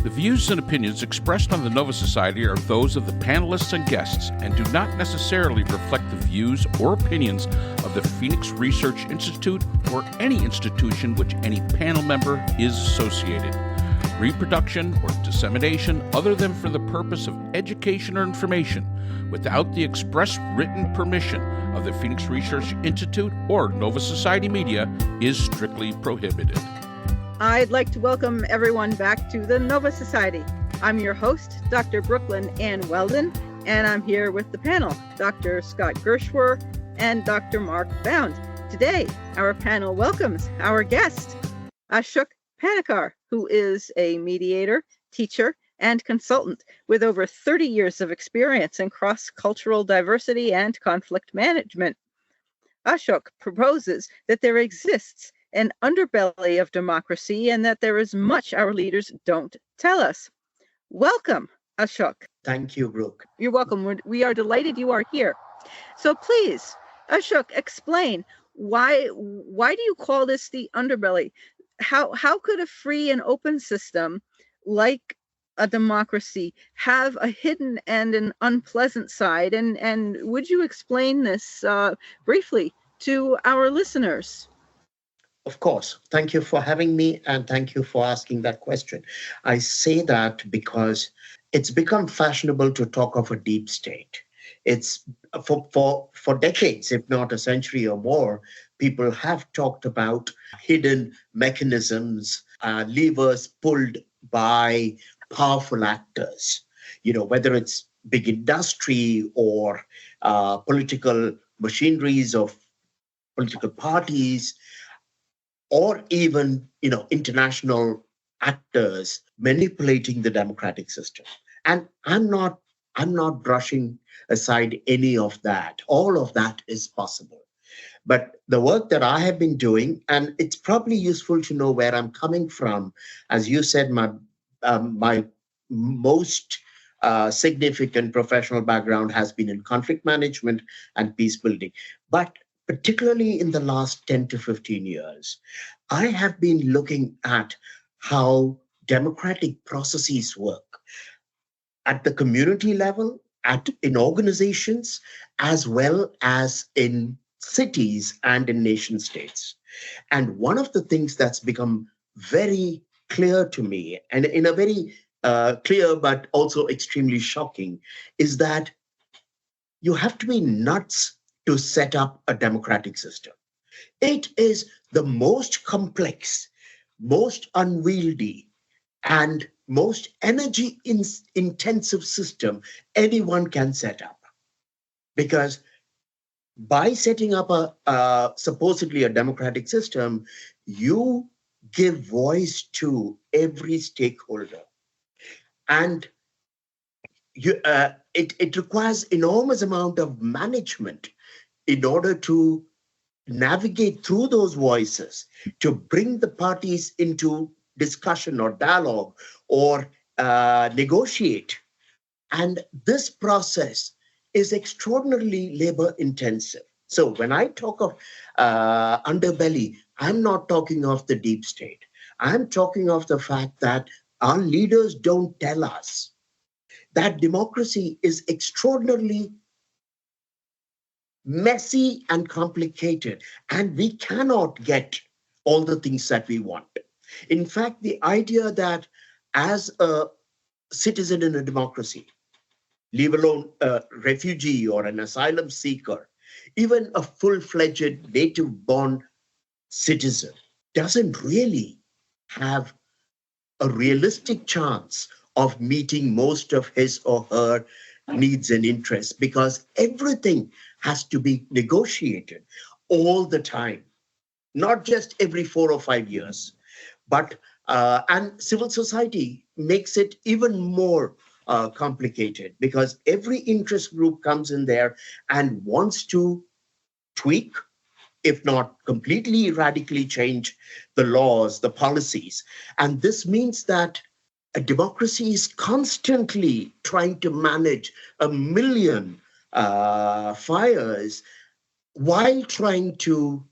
The views and opinions expressed on the Nova Society are those of the panelists and guests and do not necessarily reflect the views or opinions of the Phoenix Research Institute or any institution which any panel member is associated. Reproduction or dissemination other than for the purpose of education or information without the express written permission of the Phoenix Research Institute or Nova Society Media is strictly prohibited. I'd like to welcome everyone back to the Nova Society. I'm your host, Dr. Brooklyn Ann Weldon, and I'm here with the panel, Dr. Scott Gershwer and Dr. Mark Bound. Today, our panel welcomes our guest, Ashok Panikkkar, who is a mediator, teacher, and consultant with over 30 years of experience in cross-cultural diversity and conflict management. Ashok proposes that there exists an underbelly of democracy and that there is much our leaders don't tell us. Welcome, Ashok. Thank you, Brooke. You're welcome. We are delighted you are here. So please, Ashok, explain why do you call this the underbelly? How could a free and open system like a democracy have a hidden and an unpleasant side? And would you explain this briefly to our listeners? Of course. Thank you for having me, and thank you for asking that question. I say that because it's become fashionable to talk of a deep state. It's for decades, if not a century or more, people have talked about hidden mechanisms, levers pulled by powerful actors, whether it's big industry or political machineries of political parties, or even, international actors manipulating the democratic system. And I'm not brushing aside any of that. All of that is possible. But the work that I have been doing, and it's probably useful to know where I'm coming from. As you said, my most significant professional background has been in conflict management and peace building. But particularly in the last 10 to 15 years, I have been looking at how democratic processes work at the community level, in organizations, as well as in cities and in nation states. And one of the things that's become very clear to me, and in a very clear but also extremely shocking, is that you have to be nuts to set up a democratic system. It is the most complex, most unwieldy, and most energy-intensive system anyone can set up. Because by setting up supposedly a democratic system, you give voice to every stakeholder. And it requires enormous amount of management in order to navigate through those voices, to bring the parties into discussion or dialogue or negotiate. And this process is extraordinarily labor intensive. So when I talk of underbelly, I'm not talking of the deep state. I'm talking of the fact that our leaders don't tell us that democracy is extraordinarily messy and complicated, and we cannot get all the things that we want. In fact, the idea that as a citizen in a democracy, leave alone a refugee or an asylum seeker, even a full-fledged native-born citizen doesn't really have a realistic chance of meeting most of his or her needs and interests, because everything has to be negotiated all the time, not just every 4 or 5 years. But and civil society makes it even more complicated, because every interest group comes in there and wants to tweak, if not completely radically change the laws, the policies. And this means that a democracy is constantly trying to manage a million fires while trying to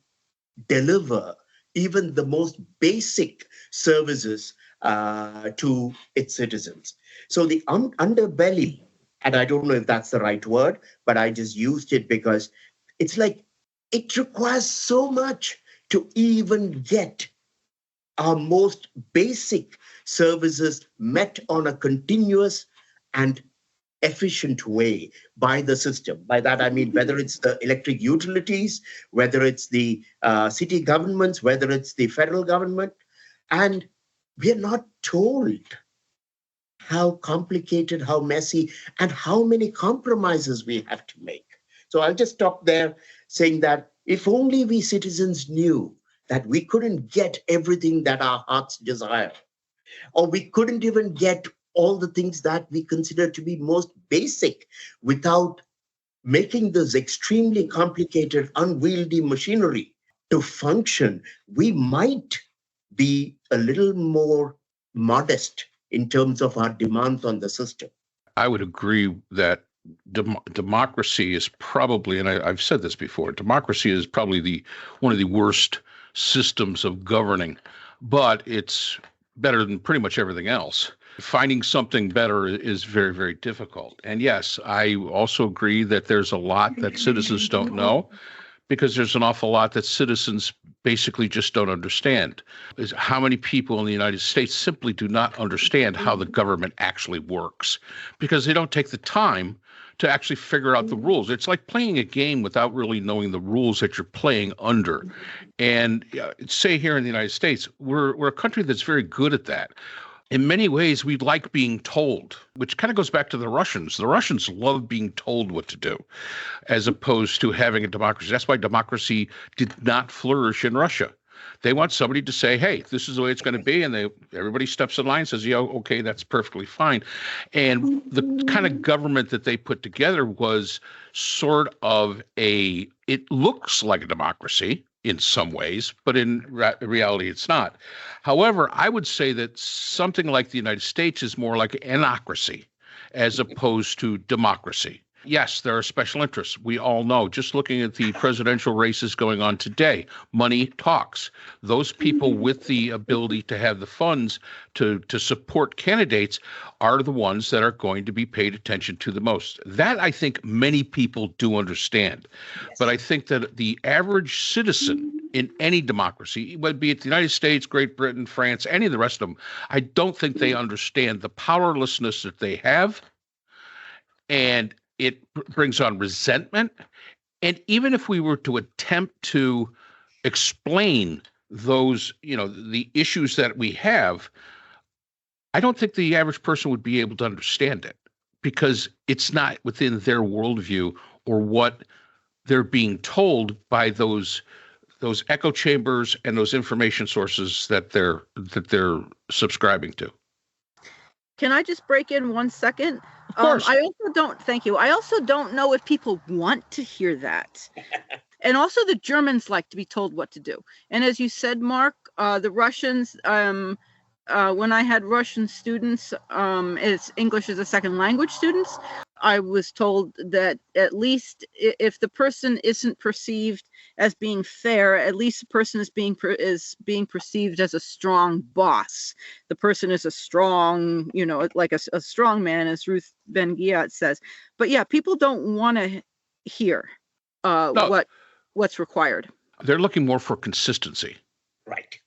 deliver even the most basic services to its citizens. So the underbelly, and I don't know if that's the right word, but I just used it because it's like it requires so much to even get our most basic services met on a continuous and efficient way by the system. By that, I mean, whether it's the electric utilities, whether it's the city governments, whether it's the federal government. And we are not told how complicated, how messy, and how many compromises we have to make. So I'll just stop there saying that if only we citizens knew that we couldn't get everything that our hearts desire, or we couldn't even get all the things that we consider to be most basic without making this extremely complicated, unwieldy machinery to function, we might be a little more modest in terms of our demands on the system. I would agree that democracy is probably, and I've said this before, democracy is probably one of the worst systems of governing, but it's better than pretty much everything else. Finding something better is very, very difficult. And yes, I also agree that there's a lot that citizens don't know, because there's an awful lot that citizens basically just don't understand. Is how many people in the United States simply do not understand how the government actually works, because they don't take the time to actually figure out the rules. It's like playing a game without really knowing the rules that you're playing under. And say here in the United States, we're a country that's very good at that. In many ways, we like being told, which kind of goes back to the Russians. The Russians love being told what to do, as opposed to having a democracy. That's why democracy did not flourish in Russia. They want somebody to say, hey, this is the way it's going to be. And everybody steps in line and says, yeah, okay, that's perfectly fine. And the kind of government that they put together was sort of it looks like a democracy in some ways, but in reality, it's not. However, I would say that something like the United States is more like anocracy as opposed to democracy. Yes, there are special interests. We all know, just looking at the presidential races going on today, money talks. Those people with the ability to have the funds to support candidates are the ones that are going to be paid attention to the most. That, I think, many people do understand. Yes. But I think that the average citizen in any democracy, whether it be it the United States, Great Britain, France, any of the rest of them, I don't think they understand the powerlessness that they have. And it brings on resentment. And even if we were to attempt to explain those, the issues that we have, I don't think the average person would be able to understand it, because it's not within their worldview or what they're being told by those echo chambers and those information sources that they're subscribing to. Can I just break in 1 second? Of course. Thank you. I also don't know if people want to hear that. And also the Germans like to be told what to do. And as you said, Mark, the Russians, when I had Russian students, as English as a second language students, I was told that at least if the person isn't perceived as being fair, at least the person is being perceived as a strong boss. The person is a strong, like a strong man, as Ruth Ben-Ghiat says. But yeah, people don't want to hear what's required. They're looking more for consistency. Right.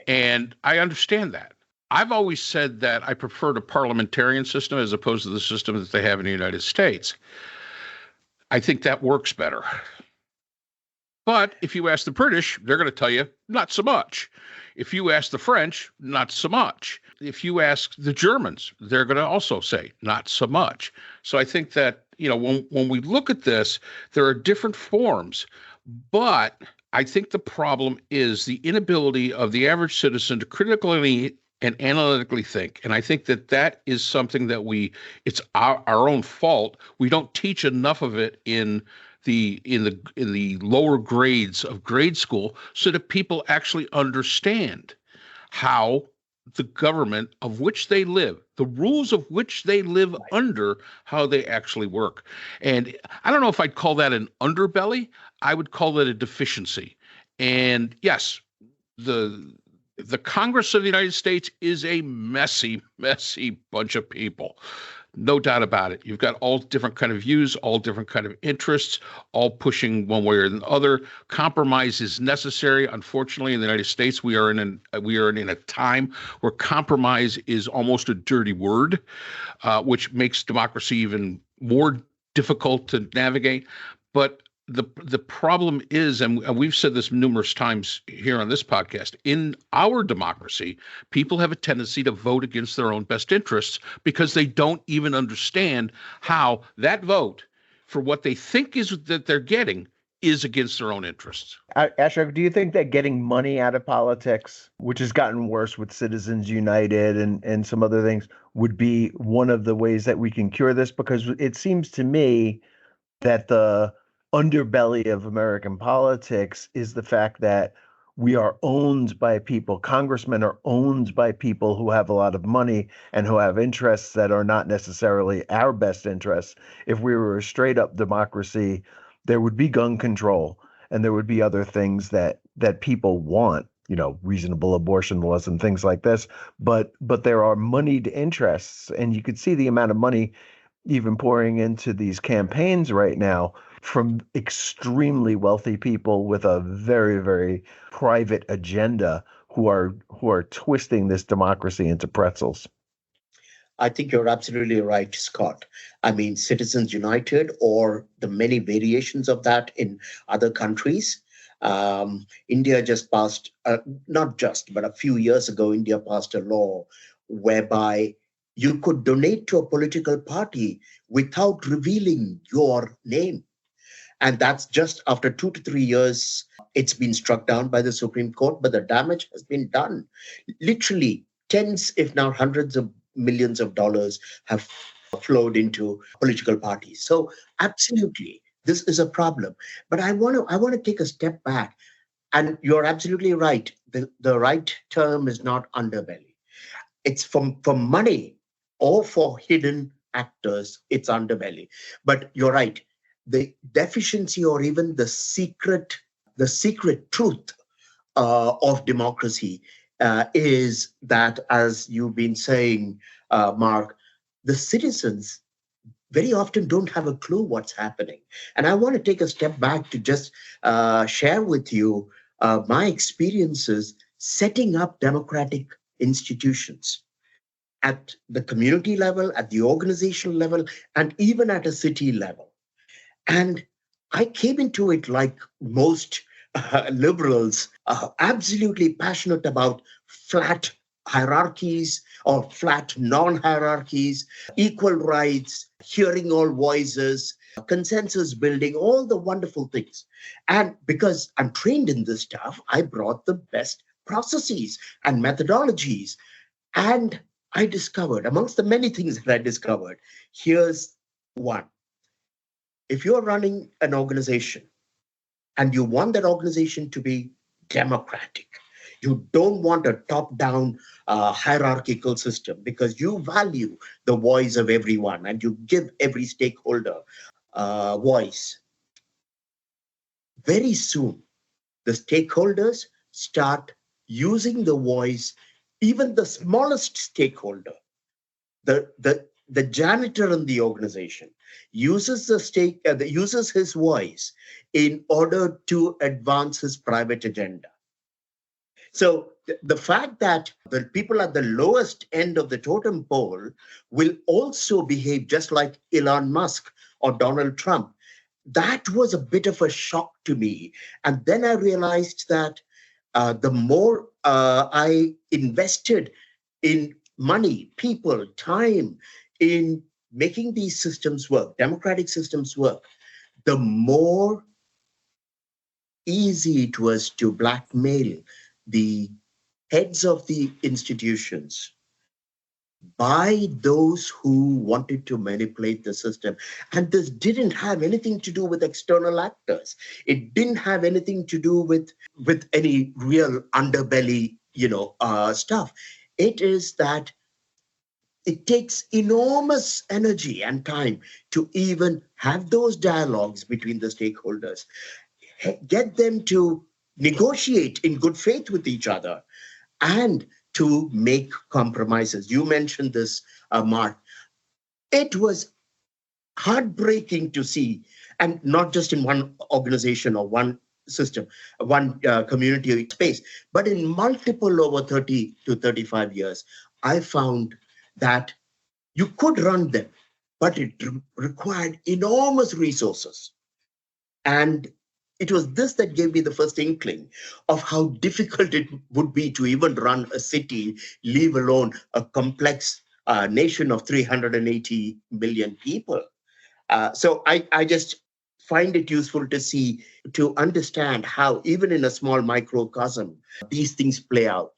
And I understand that. I've always said that I prefer the parliamentarian system as opposed to the system that they have in the United States. I think that works better. But if you ask the British, they're going to tell you not so much. If you ask the French, not so much. If you ask the Germans, they're going to also say not so much. So I think that, when we look at this, there are different forms, but I think the problem is the inability of the average citizen to critically and analytically think. And I think that is something that it's our own fault. We don't teach enough of it in the lower grades of grade school so that people actually understand how the government of which they live, the rules of which they live under, how they actually work. And I don't know if I'd call that an underbelly. I would call it a deficiency. And yes, the The Congress of the United States is a messy, messy bunch of people. No doubt about it. You've got all different kind of views, all different kind of interests, all pushing one way or the other. Compromise is necessary. Unfortunately, in the United States, we are in a time where compromise is almost a dirty word, which makes democracy even more difficult to navigate. But the problem is, and we've said this numerous times here on this podcast, in our democracy, people have a tendency to vote against their own best interests because they don't even understand how that vote for what they think is that they're getting is against their own interests. Ashok, do you think that getting money out of politics, which has gotten worse with Citizens United and some other things, would be one of the ways that we can cure this? Because it seems to me that the underbelly of American politics is the fact that we are owned by people. Congressmen are owned by people who have a lot of money and who have interests that are not necessarily our best interests. If we were a straight up democracy, there would be gun control and there would be other things that people want, reasonable abortion laws and things like this. But there are moneyed interests, and you could see the amount of money even pouring into these campaigns right now from extremely wealthy people with a very, very private agenda who are twisting this democracy into pretzels. I think you're absolutely right, Scott. I mean, Citizens United or the many variations of that in other countries. India just passed, not just, but a few years ago, India passed a law whereby you could donate to a political party without revealing your name. And that's just after 2 to 3 years, it's been struck down by the Supreme Court, but the damage has been done. Literally tens, if not hundreds of millions of dollars have flowed into political parties. So absolutely, this is a problem. But I want to take a step back. And you're absolutely right. The right term is not underbelly. It's for money or for hidden actors, it's underbelly. But you're right. The deficiency or even the secret truth of democracy is that, as you've been saying, Mark, the citizens very often don't have a clue what's happening. And I want to take a step back to just share with you my experiences setting up democratic institutions at the community level, at the organizational level, and even at a city level. And I came into it like most liberals, absolutely passionate about flat hierarchies or flat non-hierarchies, equal rights, hearing all voices, consensus building, all the wonderful things. And because I'm trained in this stuff, I brought the best processes and methodologies. And I discovered, amongst the many things that I discovered, here's one. If you're running an organization and you want that organization to be democratic, you don't want a top-down hierarchical system because you value the voice of everyone and you give every stakeholder voice. Very soon, the stakeholders start using the voice, even the smallest stakeholder, the janitor in the organization, uses uses his voice in order to advance his private agenda. So the fact that the people at the lowest end of the totem pole will also behave just like Elon Musk or Donald Trump, that was a bit of a shock to me. And then I realized that the more I invested in money, people, time, in making these systems work, democratic systems work, the more easy it was to blackmail the heads of the institutions by those who wanted to manipulate the system. And this didn't have anything to do with external actors. It didn't have anything to do with any real underbelly, stuff. It is that it takes enormous energy and time to even have those dialogues between the stakeholders, get them to negotiate in good faith with each other. and to make compromises. You mentioned this, Mark. It was heartbreaking to see, and not just in one organization or one system, one community space, but in multiple over 30 to 35 years, I found that you could run them, but it required enormous resources. And it was this that gave me the first inkling of how difficult it would be to even run a city, leave alone a complex nation of 380 million people. So I just find it useful to understand how, even in a small microcosm, these things play out.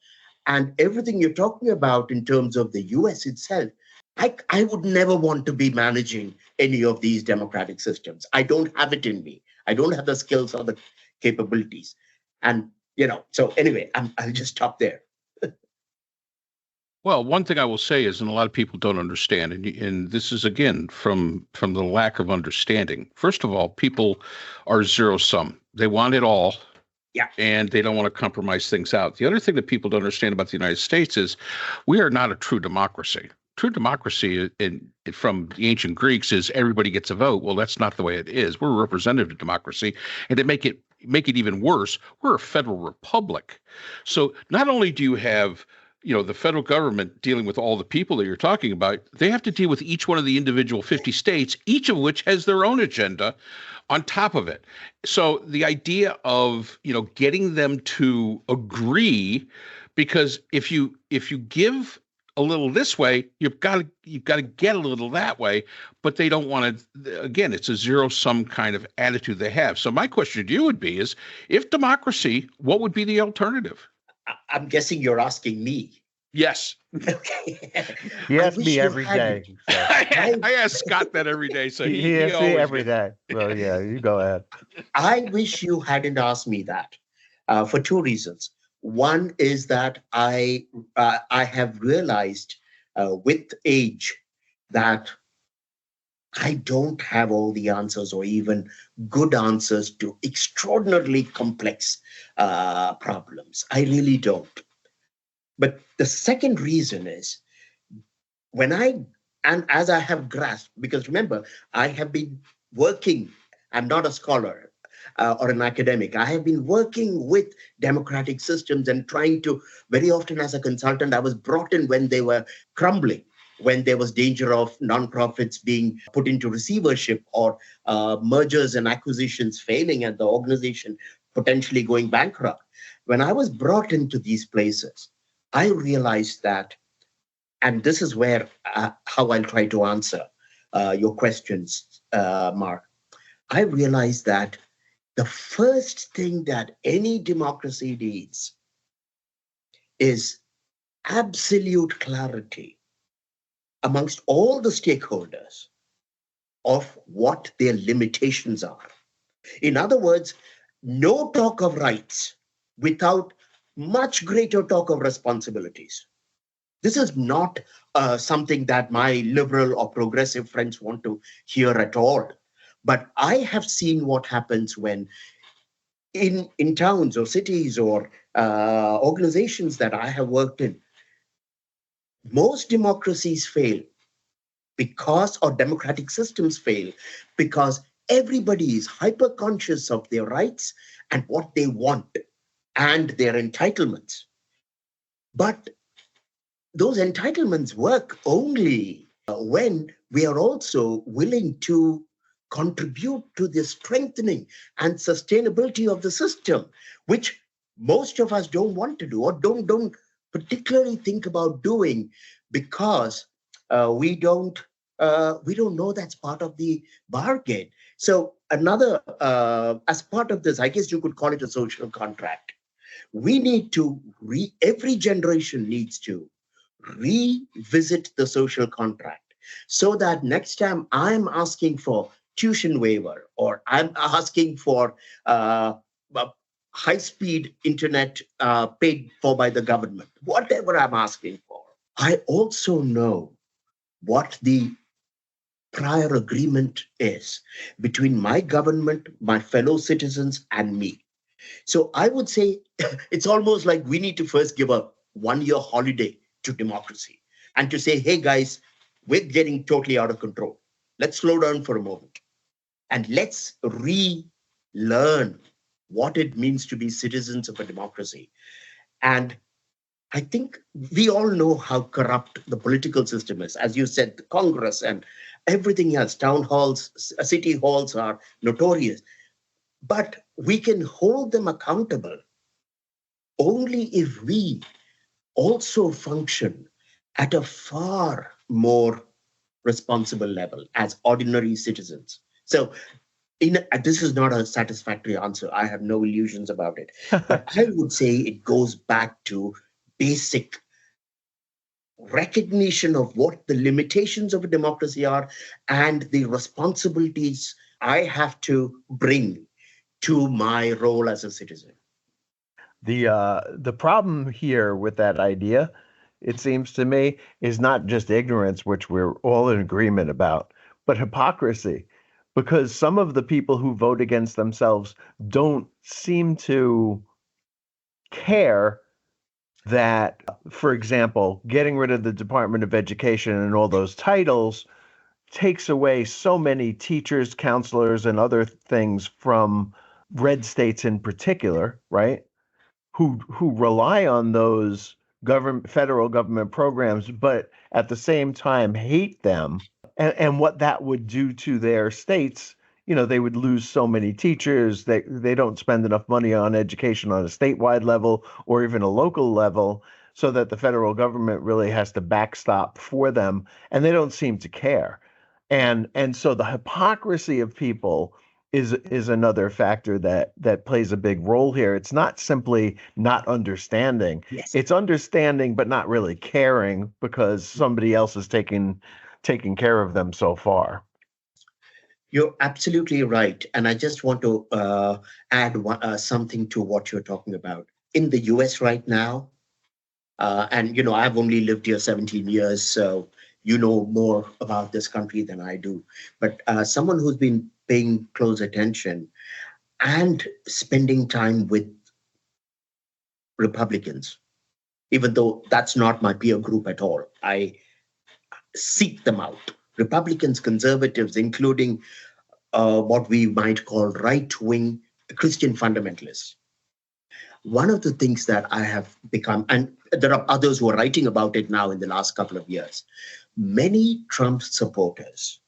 And everything you're talking about in terms of the US itself, I would never want to be managing any of these democratic systems. I don't have it in me. I don't have the skills or the capabilities. And, so anyway, I'll just stop there. Well, one thing I will say is, and a lot of people don't understand, and this is, again, from the lack of understanding. First of all, people are zero sum. They want it all. Yeah. And they don't want to compromise things out. The other thing that people don't understand about the United States is we are not a true democracy. True democracy from the ancient Greeks is everybody gets a vote. Well, that's not the way it is. We're a representative democracy. And to make it even worse, we're a federal republic. So not only do you have the federal government dealing with all the people that you're talking about, they have to deal with each one of the individual 50 states, each of which has their own agenda on top of it. So the idea of, getting them to agree, because if you give a little this way, you've got to get a little that way, but they don't want to. Again, it's a zero-sum kind of attitude they have. So my question to you would be is, if democracy, what would be the alternative? I'm guessing you're asking me. Yes. Okay. He asks me every day. So. I ask Scott that every day. So he asks me every day. Well, yeah, you go ahead. I wish you hadn't asked me that for two reasons. One is that I have realized with age that I don't have all the answers or even good answers to extraordinarily complex problems. I really don't. But the second reason is as I have grasped, because remember, I have been working, I'm not a scholar or an academic. I have been working with democratic systems and trying to, very often as a consultant, I was brought in when they were crumbling, when there was danger of nonprofits being put into receivership or mergers and acquisitions failing and the organization potentially going bankrupt. When I was brought into these places, I realized that, and this is where how I'll try to answer your questions, Mark. I realized that the first thing that any democracy needs is absolute clarity amongst all the stakeholders of what their limitations are. In other words, no talk of rights without much greater talk of responsibilities. This is not something that my liberal or progressive friends want to hear at all. But I have seen what happens when in towns or cities or organizations that I have worked in, most democracies fail or democratic systems fail because everybody is hyper conscious of their rights and what they want and their entitlements. But those entitlements work only when we are also willing to contribute to the strengthening and sustainability of the system, which most of us don't want to do or don't particularly think about doing because we don't know that's part of the bargain. So another, as part of this, I guess you could call it a social contract. We need to, every generation needs to revisit the social contract so that next time I'm asking for tuition waiver or I'm asking for high-speed internet paid for by the government, whatever I'm asking for, I also know what the prior agreement is between my government, my fellow citizens, and me. So I would say it's almost like we need to first give a 1-year holiday to democracy and to say, hey guys, we're getting totally out of control. Let's slow down for a moment and let's relearn what it means to be citizens of a democracy. And I think we all know how corrupt the political system is. As you said, the Congress and everything else, town halls, city halls are notorious. But we can hold them accountable only if we also function at a far more responsible level as ordinary citizens. So this is not a satisfactory answer. I have no illusions about it. But I would say it goes back to basic recognition of what the limitations of a democracy are and the responsibilities I have to bring to my role as a citizen. The problem here with that idea, it seems to me, is not just ignorance, which we're all in agreement about, but hypocrisy. Because some of the people who vote against themselves don't seem to care that, for example, getting rid of the Department of Education and all those titles takes away so many teachers, counselors, and other things from red states in particular, right? Who rely on those federal government programs, but at the same time hate them, and what that would do to their states. They would lose so many teachers. They don't spend enough money on education on a statewide level or even a local level, so that the federal government really has to backstop for them, and they don't seem to care. And so the hypocrisy of people is another factor that plays a big role here. It's not simply not understanding. Yes. It's understanding but not really caring because somebody else is taking care of them so far. You're absolutely right. And I just want to add something to what you're talking about. In the US right now, and I've only lived here 17 years, so you know more about this country than I do. But someone who's been paying close attention and spending time with Republicans, even though that's not my peer group at all, I seek them out. Republicans, conservatives, including what we might call right-wing Christian fundamentalists. One of the things that I have become, and there are others who are writing about it now in the last couple of years, many Trump supporters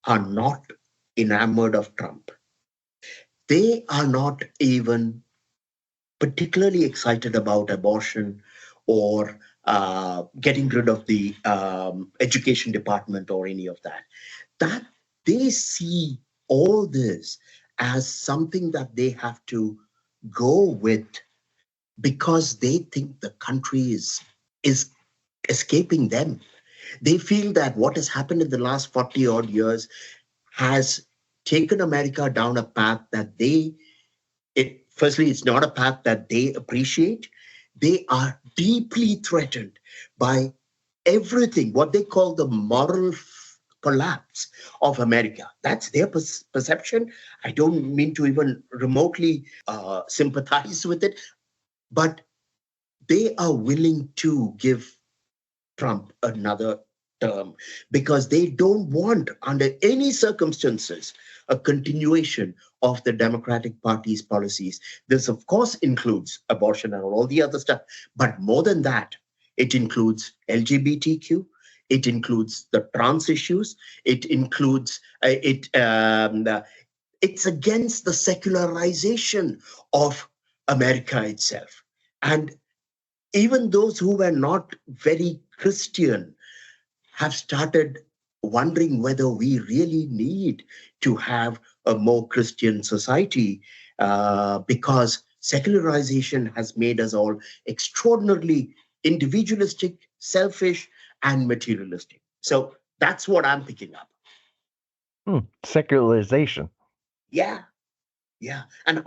are not enamored of Trump. They are not even particularly excited about abortion or getting rid of the education department or any of that. That they see all this as something that they have to go with because they think the country is escaping them. They feel that what has happened in the last 40 odd years has taken America down a path that firstly, it's not a path that they appreciate. They are deeply threatened by everything, what they call the moral collapse of America. That's their perception. I don't mean to even remotely sympathize with it, but they are willing to give Trump another term because they don't want, under any circumstances, a continuation of the Democratic Party's policies. This, of course, includes abortion and all the other stuff, but more than that, it includes LGBTQ. It includes the trans issues. It includes it's against the secularization of America itself. And even those who were not very Christian have started wondering whether we really need to have a more Christian society because secularization has made us all extraordinarily individualistic, selfish, and materialistic. So that's what I'm picking up. Secularization. Yeah. And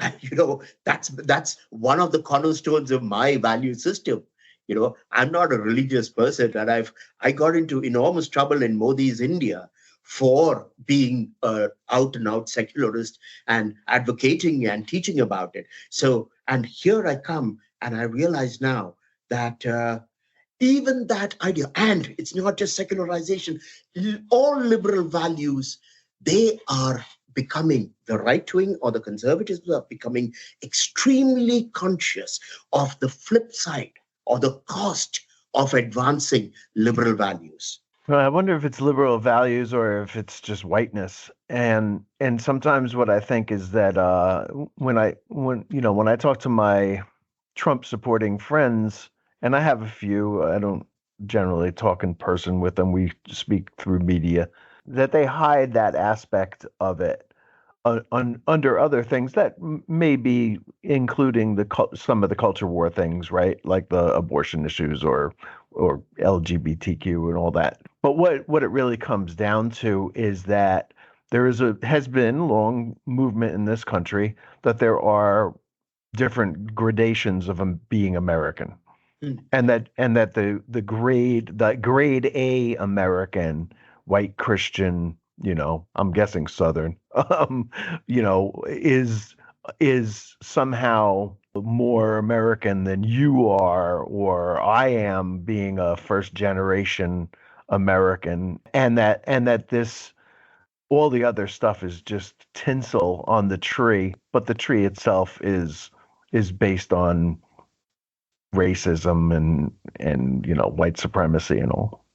that's one of the cornerstones of my value system. I'm not a religious person, and I got into enormous trouble in Modi's India for being an out and out secularist and advocating and teaching about it. So, and here I come and I realize now that even that idea, and it's not just secularization, all liberal values, they are becoming, the right wing or the conservatives are becoming extremely conscious of the flip side or the cost of advancing liberal values. Well, I wonder if it's liberal values or if it's just whiteness. And sometimes what I think is that when I talk to my Trump supporting friends, and I have a few, I don't generally talk in person with them. We speak through media, that they hide that aspect of it under other things that may be including some of the culture war things, right? Like the abortion issues or LGBTQ and all that. But what it really comes down to is that has been long movement in this country that there are different gradations of being American. And that the grade A American, white Christian, I'm guessing Southern, is somehow more American than you are or I am, being a first generation American, and that this all the other stuff is just tinsel on the tree, but the tree itself is based on racism and white supremacy and all.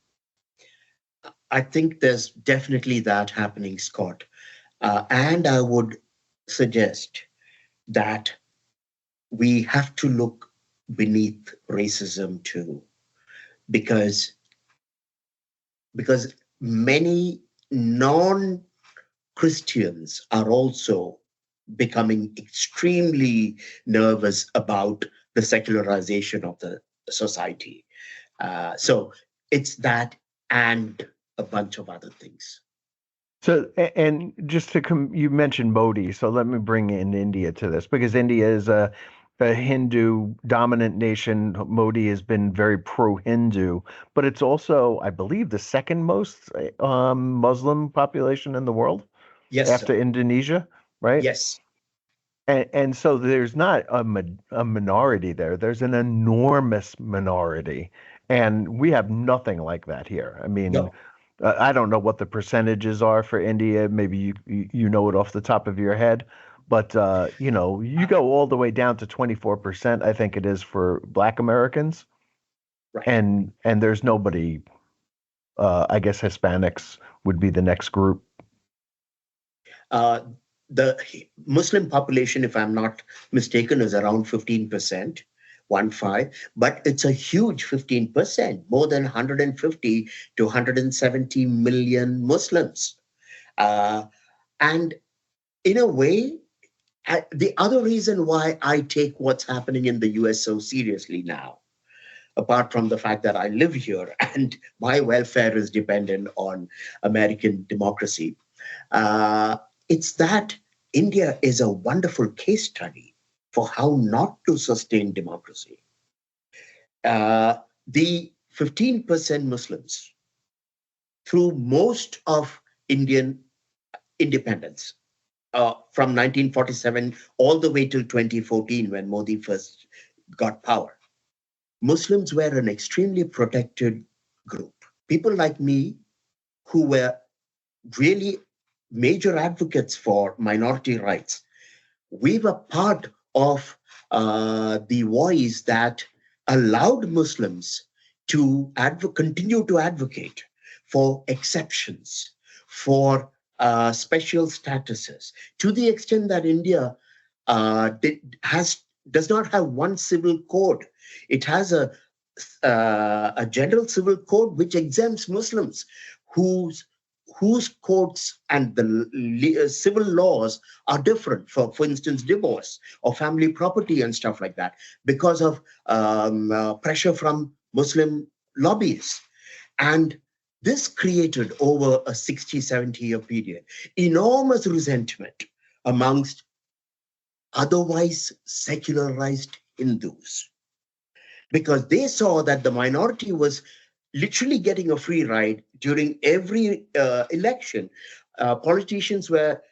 I think there's definitely that happening, Scott. And I would suggest that we have to look beneath racism too, because many non-Christians are also becoming extremely nervous about the secularization of the society. So it's that and a bunch of other things. So, and just you mentioned Modi, so let me bring in India to this, because India is a Hindu dominant nation. Modi has been very pro-Hindu, but it's also, I believe, the second most Muslim population in the world. Yes, after sir. Indonesia, right? Yes. And so there's not a minority there. There's an enormous minority. And we have nothing like that here. I mean, No. I don't know what the percentages are for India. Maybe you know it off the top of your head. But, you go all the way down to 24%, I think it is, for Black Americans. Right. And there's nobody, I guess Hispanics would be the next group. The Muslim population, if I'm not mistaken, is around 15%, 1.5, but it's a huge 15%, more than 150 to 170 million Muslims. And in a way, the other reason why I take what's happening in the US so seriously now, apart from the fact that I live here and my welfare is dependent on American democracy, it's that India is a wonderful case study for how not to sustain democracy. The 15% Muslims, through most of Indian independence, from 1947 all the way till 2014, when Modi first got power, Muslims were an extremely protected group. People like me, who were really major advocates for minority rights, we were part of the voice that allowed Muslims to continue to advocate for exceptions, for special statuses, to the extent that India does not have one civil code. It has a general civil code which exempts Muslims whose codes and the civil laws are different, for instance, divorce or family property and stuff like that, because of pressure from Muslim lobbies. And this created, over a 60, 70-year period, enormous resentment amongst otherwise secularized Hindus, because they saw that the minority was literally getting a free ride during every election. Politicians were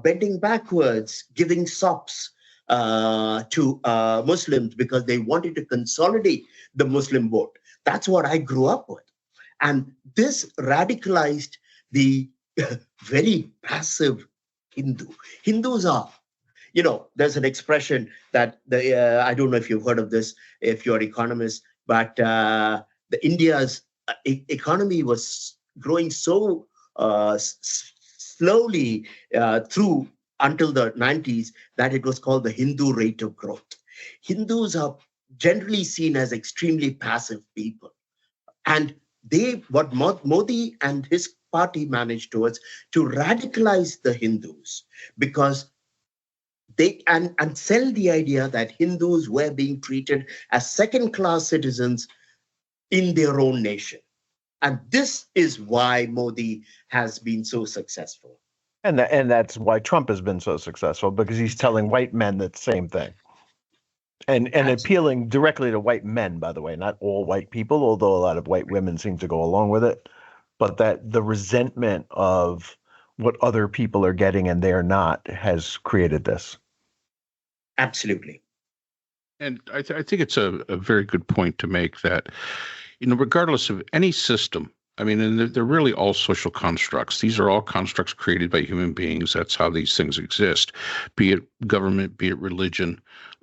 bending backwards, giving sops to Muslims because they wanted to consolidate the Muslim vote. That's what I grew up with. And this radicalized the very passive Hindu. Hindus are, there's an expression that I don't know if you've heard of this, if you're economists, but the India's economy was growing so slowly through until the 90s that it was called the Hindu rate of growth. Hindus are generally seen as extremely passive people. And what Modi and his party managed to radicalize the Hindus because they and sell the idea that Hindus were being treated as second-class citizens in their own nation. And this is why Modi has been so successful. And that's why Trump has been so successful, because he's telling white men the same thing. And appealing directly to white men, by the way, not all white people, although a lot of white women seem to go along with it. But that the resentment of what other people are getting and they're not has created this. Absolutely. And I think it's a very good point to make that, regardless of any system, and they're really all social constructs. These are all constructs created by human beings. That's how these things exist, be it government, be it religion,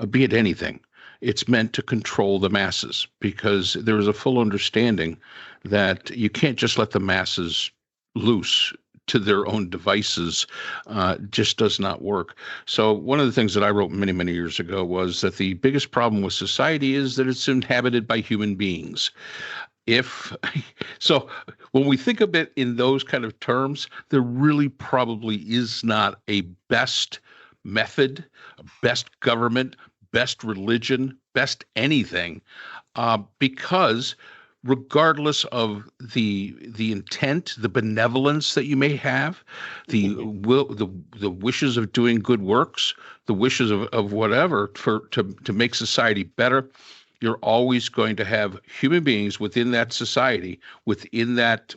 be it anything. It's meant to control the masses because there is a full understanding that you can't just let the masses loose to their own devices. Just does not work. So one of the things that I wrote many, many years ago was that the biggest problem with society is that it's inhabited by human beings. So when we think of it in those kind of terms, there really probably is not a best method, best government, best religion, best anything, because regardless of the intent, the benevolence that you may have, the wishes of doing good works, the wishes of whatever to make society better, you're always going to have human beings within that society, within that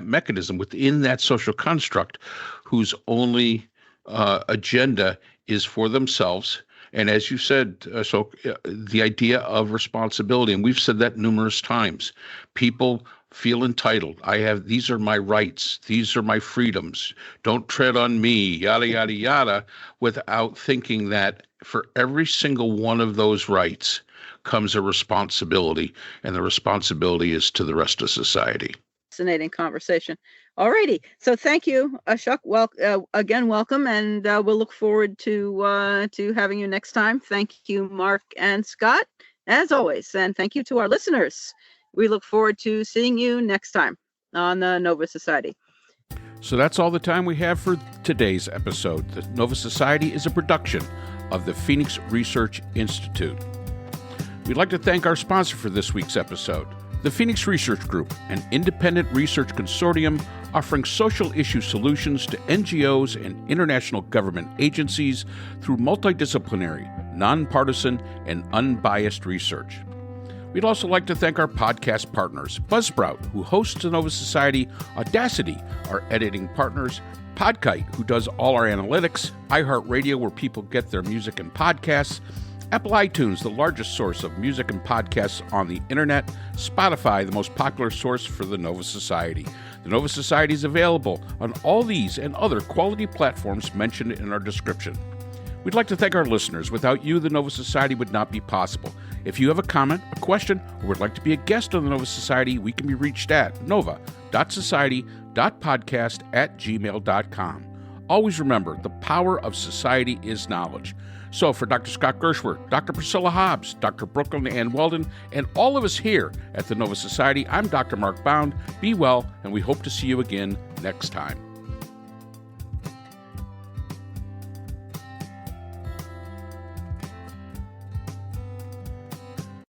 mechanism, within that social construct, whose only agenda is for themselves. And as you said, the idea of responsibility, and we've said that numerous times, people feel entitled. These are my rights. These are my freedoms. Don't tread on me, yada, yada, yada, without thinking that for every single one of those rights comes a responsibility, and the responsibility is to the rest of society. Fascinating conversation. All righty. So thank you, Ashok. Again, welcome, and we'll look forward to having you next time. Thank you, Mark and Scott, as always, and thank you to our listeners. We look forward to seeing you next time on the Nova Society. So that's all the time we have for today's episode. The Nova Society is a production of the Phoenix Research Institute. We'd like to thank our sponsor for this week's episode, the Phoenix Research Group, an independent research consortium offering social issue solutions to NGOs and international government agencies through multidisciplinary, nonpartisan, and unbiased research. We'd also like to thank our podcast partners, Buzzsprout, who hosts the Nova Society, Audacity, our editing partners, Podkite, who does all our analytics, iHeartRadio, where people get their music and podcasts, Apple iTunes, the largest source of music and podcasts on the internet, Spotify, the most popular source for the Nova Society. The Nova Society is available on all these and other quality platforms mentioned in our description. We'd like to thank our listeners. Without you, the Nova Society would not be possible. If you have a comment, a question, or would like to be a guest on the Nova Society, we can be reached at nova.society.podcast@gmail.com. Always remember, the power of society is knowledge. So for Dr. Scott Gershwer, Dr. Priscilla Hobbs, Dr. Brooklyn Ann Weldon, and all of us here at the Nova Society, I'm Dr. Mark Bound. Be well, and we hope to see you again next time.